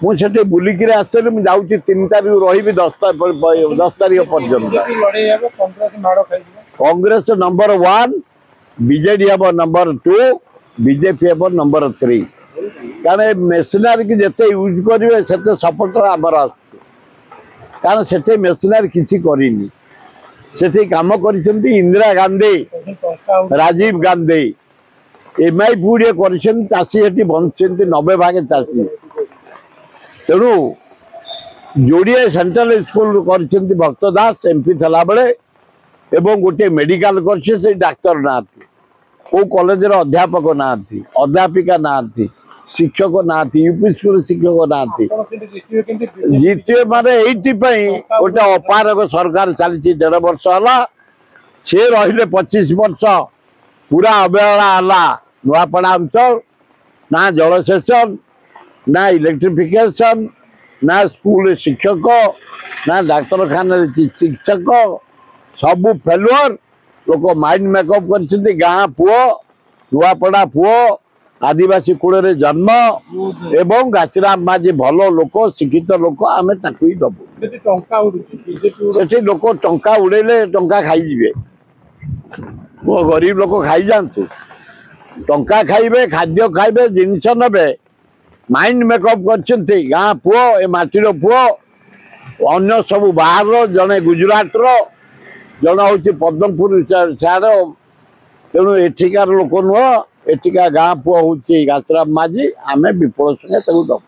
मुझे बुलिकी आसली मुझे 3 तारीख रही 10 तारीख पर्यटन कांग्रेस नंबर 1 बीजेडी हम नंबर 2 बीजेपी हम नंबर 3 कारण मेसिनारी की जिते यूज करेंगे से सपोर्टर आमर कारण से मेसिनारी किसी करनी से कम कर इंदिरा गांधी राजीव गांधी एमआई पुड़े चाषी बंचते 90 भाग चाषी तेणु जोड़िए सेंट्रल स्कूल कर भक्त दास एमपी थला बेले एवं गोटे मेडिकल कर डाक्तर ना को कॉलेज अध्यापक ना अध्यापिका ना शिक्षक ना यूपी स्कूल शिक्षक ना जीते माने गोटे अपारक सरकार चली 1.5 वर्ष है सी रही 25 वर्ष पूरा अवहेला है नुआपड़ा अंचल ना जलसेचन ना इलेक्ट्रिफिकेशन ना स्कूल शिक्षक ना डाक्तरखाना चिकित्सक सबू फेलुअर लोक माइंड मेकअप कर गाँ पुओ नुआपड़ा पुओ आदिवासी कूल जन्म एवं घासीराम माझी भल लोक शिक्षित लोक आम ही दबू से लोक टंका उड़ेले टंका खाईजे वो गरीब लोक खाई जातु टंका खाइबे खाद्य खाइबे जिनस नबे माइंड मेकअप कर गाँ पुओ ए माटीर पुओ अन्य सब बाहर जड़े गुजरात जन हूँ पद्मपुर सार तेणु एठिकार लोक नुह एठिका गाँ पुओ हूँ घासीराम माझी आम विपुल संगे दबू।